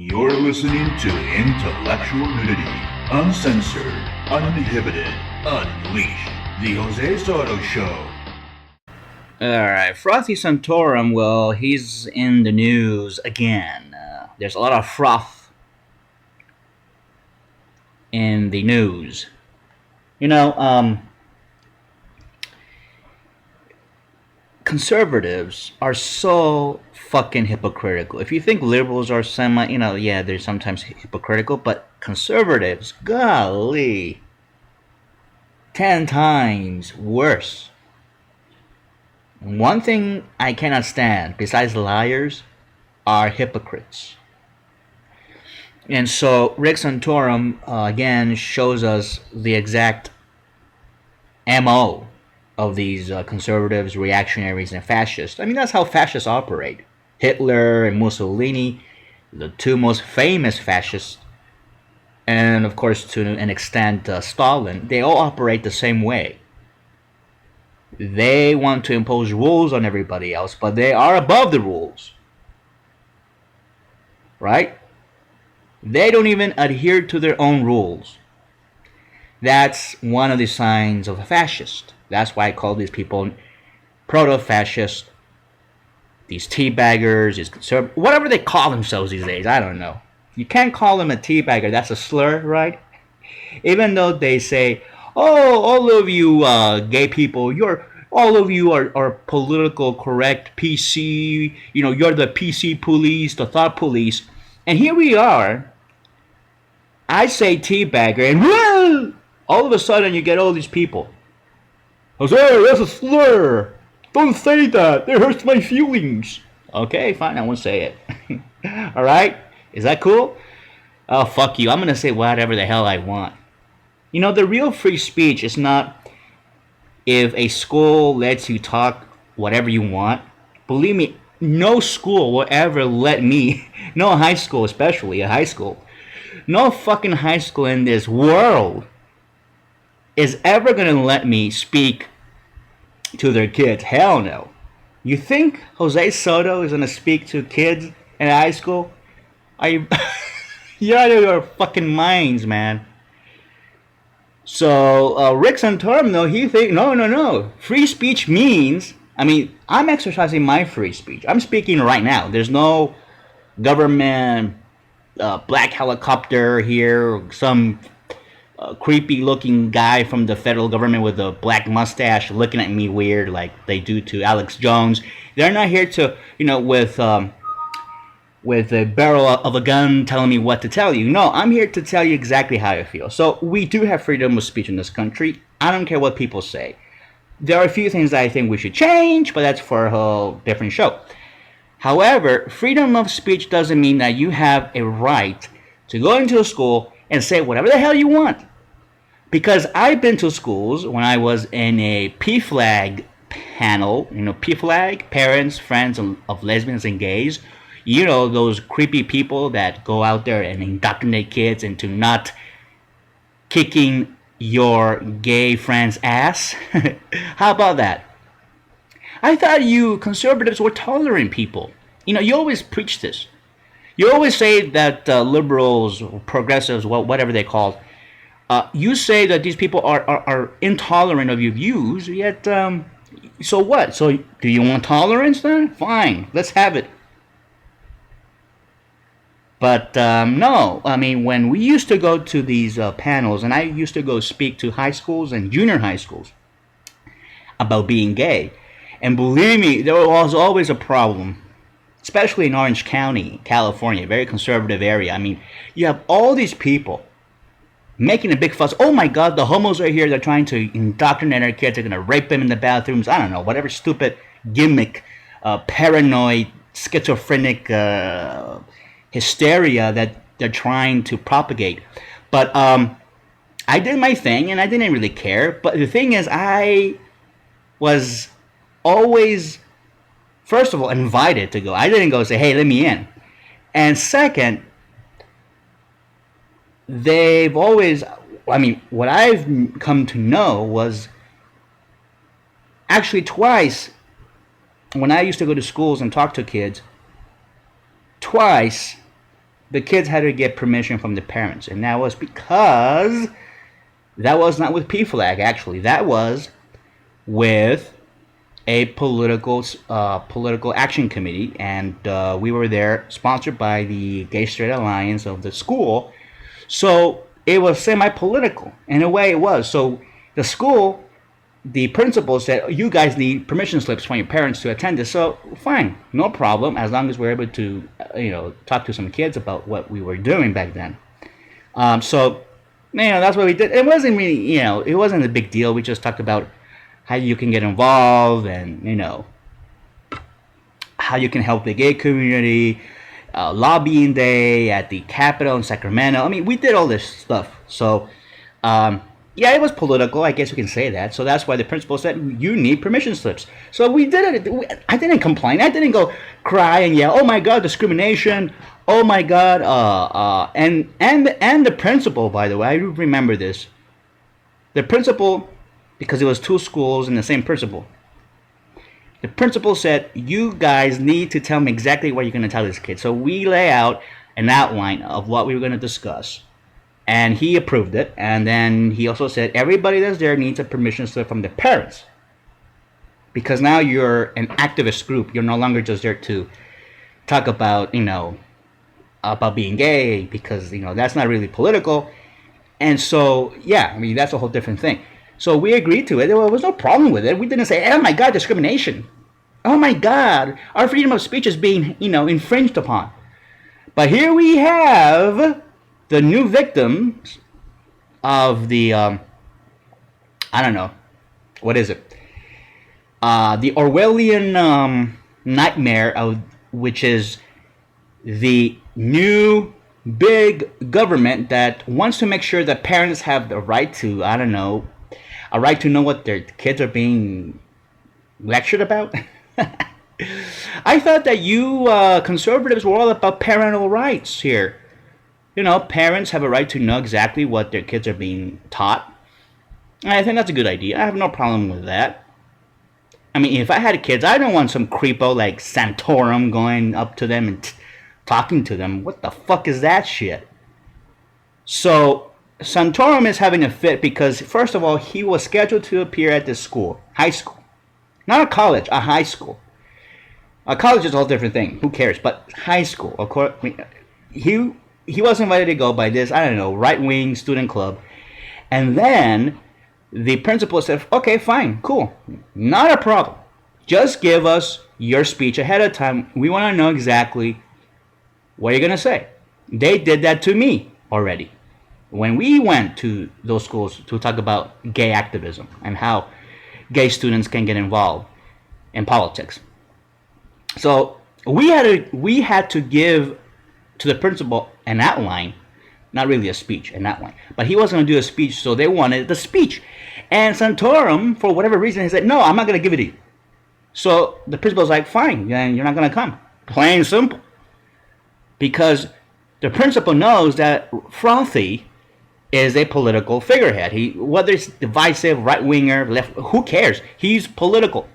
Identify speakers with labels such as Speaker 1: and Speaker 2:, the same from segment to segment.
Speaker 1: You're listening to Intellectual Nudity, Uncensored, Uninhibited, Unleashed. The Jose Soto Show.
Speaker 2: Alright, Frothy Santorum, well, he's in the news again. There's a lot of froth in the news. You know, conservatives are so fucking hypocritical. If you think liberals are yeah, they're sometimes hypocritical, but conservatives, golly, 10 times worse. One thing I cannot stand, besides liars, are hypocrites. And so Rick Santorum again shows us the exact MO of these conservatives, reactionaries, and fascists. I mean, that's how fascists operate. Hitler and Mussolini, the two most famous fascists, and of course, to an extent, Stalin, they all operate the same way. They want to impose rules on everybody else, but they are above the rules. Right? They don't even adhere to their own rules. That's one of the signs of a fascist. That's why I call these people proto-fascists, these teabaggers, these conservatives, whatever they call themselves these days. I don't know. You can't call them a teabagger. That's a slur, right? Even though they say, "Oh, all of you gay people, all of you are political correct PC. You know, you're the PC police, the thought police." And here we are. I say teabagger, and whoa, all of a sudden you get all these people. Jose, that's a slur. Don't say that. It hurts my feelings. Okay, fine. I won't say it. All right? Is that cool? Oh, fuck you. I'm going to say whatever the hell I want. You know, the real free speech is not if a school lets you talk whatever you want. Believe me, no school will ever let me, no high school especially, a high school, no fucking high school in this world is ever going to let me speak to their kids. Hell no. You think Jose Soto is going to speak to kids in high school? You're out of your fucking minds, man. So Rick Santorum, though, he think no. Free speech means, I mean, I'm exercising my free speech. I'm speaking right now. There's no government black helicopter here, some creepy looking guy from the federal government with a black mustache looking at me weird like they do to Alex Jones. They're not here to, with a barrel of a gun telling me what to tell you. No, I'm here to tell you exactly how I feel. So we do have freedom of speech in this country. I don't care what people say. There are a few things that I think we should change, but that's for a whole different show. However, freedom of speech doesn't mean that you have a right to go into a school and say whatever the hell you want. Because I've been to schools when I was in a PFLAG panel, PFLAG, parents, friends of lesbians and gays. You know, those creepy people that go out there and indoctrinate kids into not kicking your gay friend's ass. How about that? I thought you conservatives were tolerant people. You know, you always preach this. You always say that liberals, progressives, whatever they call, you say that these people are intolerant of your views, yet, so what? So do you want tolerance then? Fine, let's have it. But no, I mean, when we used to go to these panels, and I used to go speak to high schools and junior high schools about being gay, and believe me, there was always a problem, especially in Orange County, California, a very conservative area. I mean, you have all these people making a big fuss. Oh my God, the homos are here. They're trying to indoctrinate our kids. They're going to rape them in the bathrooms. I don't know, whatever stupid gimmick, paranoid, schizophrenic hysteria that they're trying to propagate. But I did my thing and I didn't really care. But the thing is, I was always, first of all, invited to go. I didn't go say, hey, let me in. And second, they've always, I mean, what I've come to know was actually twice when I used to go to schools and talk to kids, twice the kids had to get permission from the parents, and that was because that was not with PFLAG. Actually, that was with a political action committee, and we were there, sponsored by the Gay Straight Alliance of the school. So it was semi-political in a way. It was. So the school, the principal said, you guys need permission slips from your parents to attend this. So fine, no problem, as long as we're able to talk to some kids about what we were doing back then. So that's what we did. It wasn't really, it wasn't a big deal. We just talked about how you can get involved, and how you can help the gay community, lobbying day at the Capitol in Sacramento. I mean, we did all this stuff. So yeah, it was political, I guess you can say that. So that's why the principal said, you need permission slips. So we did it. I didn't complain. I didn't go cry and yell, oh my God, discrimination. Oh my God. And the principal, by the way, I remember this. The principal, because it was two schools and the same principal. The principal said, you guys need to tell me exactly what you're going to tell this kid. So we lay out an outline of what we were going to discuss. And he approved it. And then he also said, everybody that's there needs a permission slip from the parents. Because now you're an activist group. You're no longer just there to talk about, about being gay. Because, that's not really political. And so, yeah, I mean, that's a whole different thing. So we agreed to it. There was no problem with it. We didn't say, oh my God, discrimination. Oh my God, our freedom of speech is being, infringed upon. But here we have the new victims of the, I don't know, what is it? The Orwellian nightmare, which is the new big government that wants to make sure that parents have the right to, I don't know, a right to know what their kids are being lectured about. I thought that you conservatives were all about parental rights here. Parents have a right to know exactly what their kids are being taught. And I think that's a good idea. I have no problem with that. I mean, if I had kids, I don't want some creepo like Santorum going up to them and talking to them. What the fuck is that shit? So Santorum is having a fit because, first of all, he was scheduled to appear at this school, high school. Not a college, a high school. A college is a whole different thing. Who cares? But high school, of course. He was invited to go by this, I don't know, right-wing student club. And then the principal said, okay, fine, cool. Not a problem. Just give us your speech ahead of time. We want to know exactly what you're going to say. They did that to me already. When we went to those schools to talk about gay activism and how gay students can get involved in politics. So we had to give to the principal an outline, not really a speech, an outline. But he wasn't going to do a speech, so they wanted the speech. And Santorum, for whatever reason, he said, no, I'm not going to give it to you. So the principal's like, fine, then you're not going to come. Plain and simple. Because the principal knows that Frothy is a political figurehead. Whether it's divisive, right-winger, left, who cares? He's political.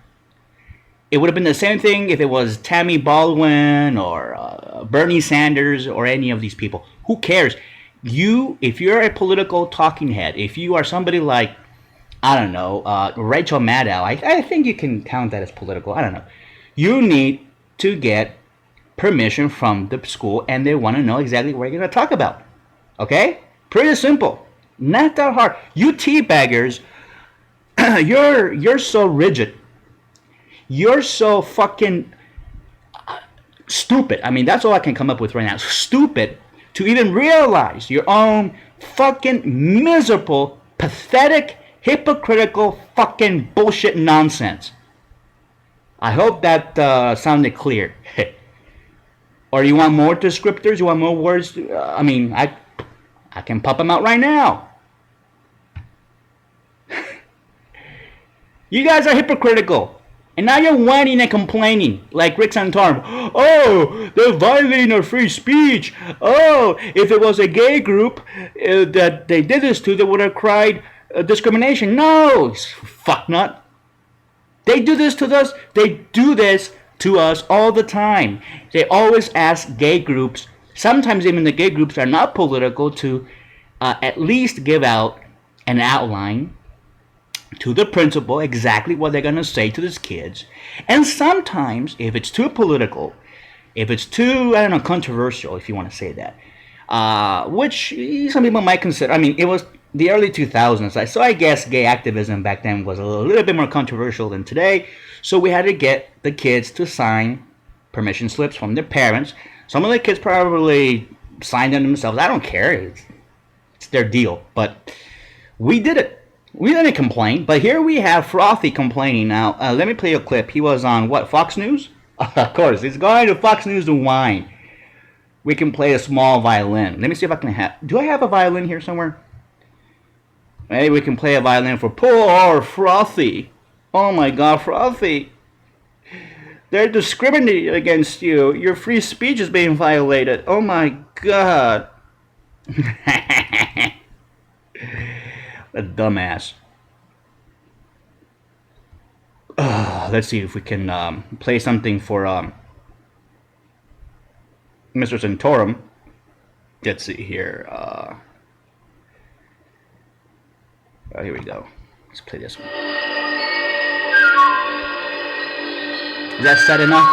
Speaker 2: It would have been the same thing if it was Tammy Baldwin or Bernie Sanders or any of these people. Who cares? If you're a political talking head, if you are somebody like, I don't know, Rachel Maddow, I think you can count that as political. I don't know. You need to get permission from the school, and they want to know exactly what you're going to talk about. Okay? Pretty simple. Not that hard. You teabaggers, you're so rigid. You're so fucking stupid. I mean, that's all I can come up with right now. Stupid to even realize your own fucking miserable, pathetic, hypocritical fucking bullshit nonsense. I hope that sounded clear. Or you want more descriptors? You want more words? I mean, I can pop them out right now. You guys are hypocritical. And now you're whining and complaining like Rick Santorum. Oh, they're violating our free speech. Oh, if it was a gay group that they did this to, they would have cried discrimination. No, fucknut. They do this to us. They do this to us all the time. They always ask gay groups sometimes even the gay groups are not political, to at least give out an outline to the principal exactly what they're going to say to these kids. And sometimes, if it's too political, if it's too, I don't know, controversial, if you want to say that, which some people might consider, I mean, it was the early 2000s, so I guess gay activism back then was a little bit more controversial than today, so we had to get the kids to sign permission slips from their parents. Some of the kids probably signed them themselves. I don't care. It's their deal. But we did it. We didn't complain. But here we have Frothy complaining. Now, let me play a clip. He was on, what, Fox News? Of course. He's going to Fox News to whine. We can play a small violin. Let me see if I can have... Do I have a violin here somewhere? Maybe we can play a violin for poor Frothy. Oh my God, Frothy. They're discriminating against you. Your free speech is being violated. Oh my God. A dumbass. Let's see if we can play something for Mr. Santorum. Let's see here. Oh, here we go. Let's play this one. Is that sad enough?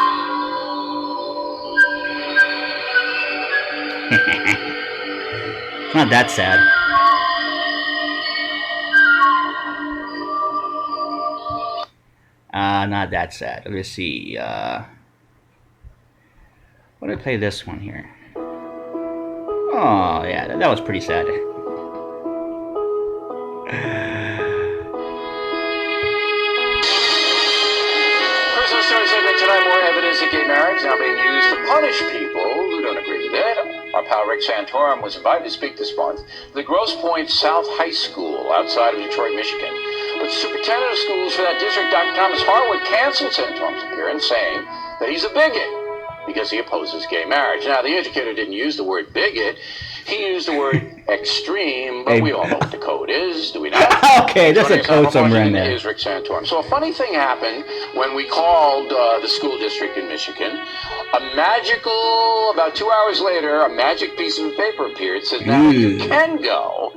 Speaker 2: It's not that sad. Not that sad. Let's see. Why don't I play this one here? Oh, yeah, that was pretty sad.
Speaker 3: Tonight, more evidence of gay marriage now being used to punish people who don't agree with it. Our pal Rick Santorum was invited to speak this month at the Grosse Pointe South High School outside of Detroit, Michigan. But the superintendent of schools for that district, Dr. Thomas Harwood, canceled Santorum's appearance, saying that he's a bigot because he opposes gay marriage. Now, the educator didn't use the word bigot. He used the word extreme, but we all know what the code is, do we not?
Speaker 2: Okay, that's a code somewhere in there.
Speaker 3: Is Rick Santorum. So a funny thing happened when we called the school district in Michigan. About 2 hours later, a magic piece of paper appeared, said, now you can go,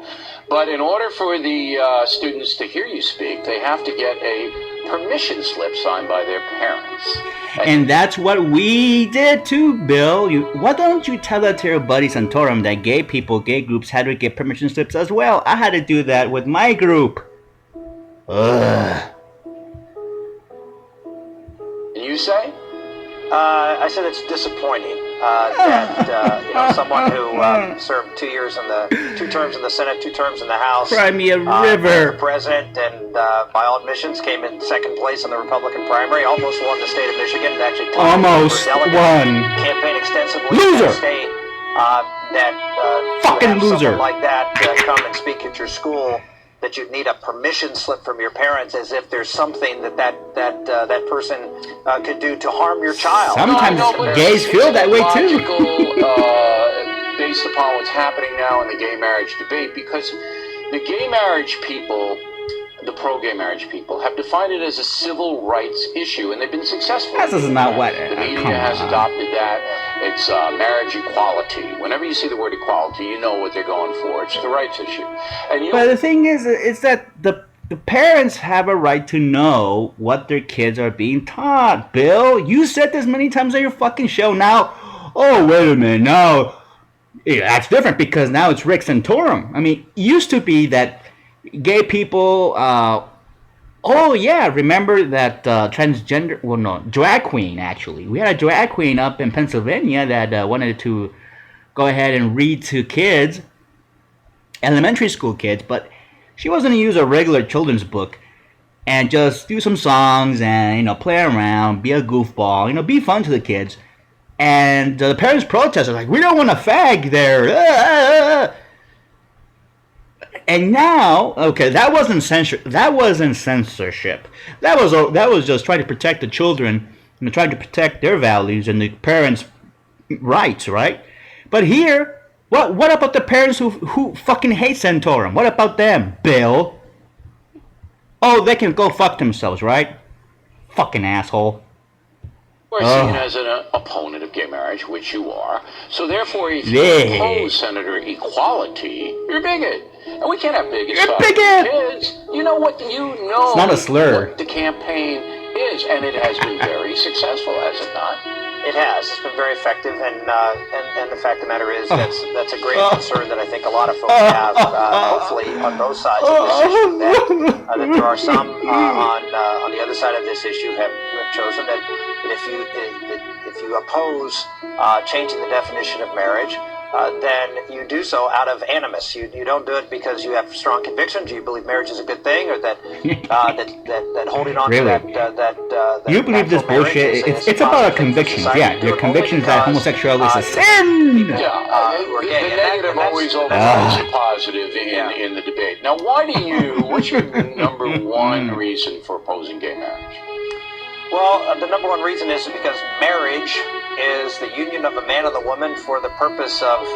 Speaker 3: but in order for the students to hear you speak, they have to get a permission slip signed by their parents.
Speaker 2: And that's what we did too, Bill. Why don't you tell that to your buddy Santorum that gay people, gay groups had to get permission slips as well? I had to do that with my group. Ugh.
Speaker 3: And you say?
Speaker 4: I said it's disappointing that someone who served 2 years in the 2 terms in the Senate, 2 terms in the House,
Speaker 2: Cry me a river,
Speaker 4: the president, and by all admissions came in second place in the Republican primary, almost won the state of Michigan, and actually
Speaker 2: almost won.
Speaker 4: Campaigned extensively
Speaker 2: Loser.
Speaker 4: in the state.
Speaker 2: Fucking
Speaker 4: have
Speaker 2: loser.
Speaker 4: Someone like that come and speak at your school, that you'd need a permission slip from your parents, as if there's something that person could do to harm your child.
Speaker 2: Sometimes gays feel that way too.
Speaker 3: Based upon what's happening now in the gay marriage debate, because the gay marriage people, the pro-gay marriage people, have defined it as a civil rights issue, and they've been successful.
Speaker 2: This is not what...
Speaker 3: The media has adopted that. It's marriage equality. Whenever you see the word equality, you know what they're going for. It's the rights issue.
Speaker 2: But the thing is that the parents have a right to know what their kids are being taught, Bill. You said this many times on your fucking show. Now, oh, wait a minute. Now, yeah, that's different because now it's Rick Santorum. I mean, it used to be that gay people... oh, yeah, remember that transgender... Well, no, drag queen, actually. We had a drag queen up in Pennsylvania that wanted to go ahead and read to kids, elementary school kids, but she was going to use a regular children's book and just do some songs and, play around, be a goofball, be fun to the kids. And the parents protested, like, we don't want a fag there. And now, okay, that wasn't censorship. That was just trying to protect the children and trying to protect their values and the parents' rights, right? But here, what about the parents who fucking hate Santorum? What about them, Bill? Oh, they can go fuck themselves, right? Fucking asshole.
Speaker 3: are seen as an opponent of gay marriage, which you are. So therefore, if you oppose Senator Equality, you're a bigot. And we can't have bigots talking to kids. You know what?
Speaker 2: It's not a slur.
Speaker 3: What the campaign is, and it has been very successful, has it not?
Speaker 4: It has. It's been very effective, and the fact of the matter is that's a great concern that I think a lot of folks have. Hopefully, on both sides of this issue, that there are some on the other side of this issue who have chosen that if you oppose changing the definition of marriage, then you do so out of animus. You don't do it because you have strong convictions. You believe marriage is a good thing, or that that holding on to that
Speaker 2: you believe this bullshit. It's about a conviction. Yeah, your convictions that homosexuality is a sin.
Speaker 3: The negative always overrides the positive in the debate. Now, what's your number one reason for opposing gay marriage?
Speaker 4: Well, the number one reason is because marriage is the union of a man and a woman for the purpose of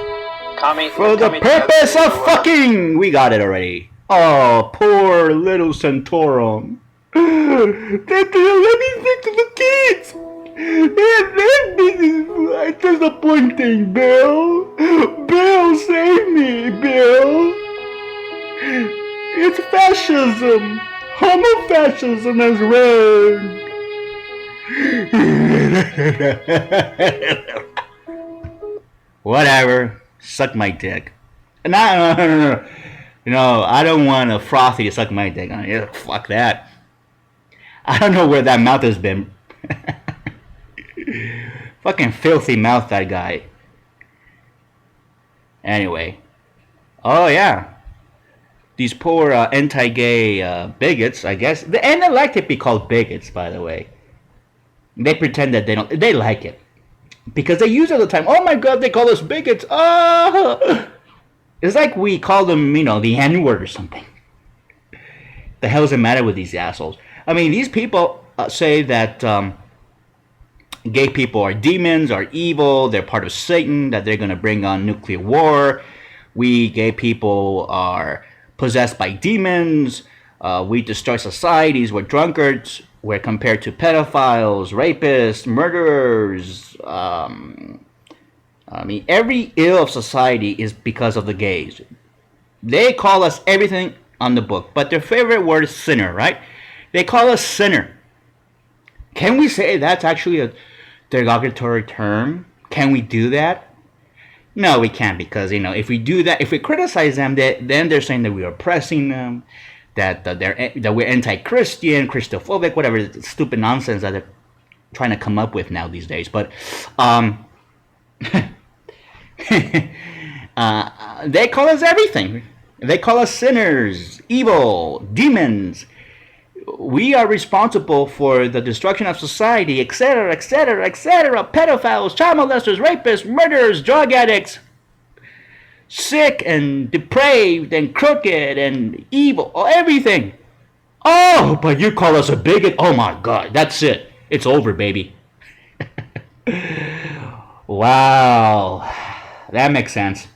Speaker 2: fucking. We got it already. Oh, poor little Santorum. Let me speak to the kids. This is disappointing, Bill. Bill, save me, Bill. It's fascism. Homofascism is wrong. Whatever. Suck my dick. No. I don't want a Frothy to suck my dick. Fuck that. I don't know where that mouth has been. Fucking filthy mouth, that guy. Anyway. Oh, yeah. These poor anti-gay bigots, I guess. And they like to be called bigots, by the way. They pretend that they like it. Because they use it all the time. Oh my god, they call us bigots. Oh! It's like we call them, the N-word or something. The hell's the matter with these assholes? I mean, these people say that gay people are demons, are evil, they're part of Satan, that they're going to bring on nuclear war. We gay people are possessed by demons. We destroy societies. We're drunkards. We're compared to pedophiles, rapists, murderers. Every ill of society is because of the gays. They call us everything on the book, but their favorite word is sinner, right? They call us sinner. Can we say that's actually a derogatory term? Can we do that? No, we can't, because, if we do that, if we criticize them, then they're saying that we're oppressing them, that we're anti-Christian, Christophobic, whatever stupid nonsense that they're trying to come up with now these days. But they call us everything. They call us sinners, evil, demons. We are responsible for the destruction of society, etc., etc., etc. Pedophiles, child molesters, rapists, murderers, drug addicts. Sick and depraved and crooked and evil, everything. Oh, but you call us a bigot? Oh my god, that's it. It's over, baby. Wow. That makes sense.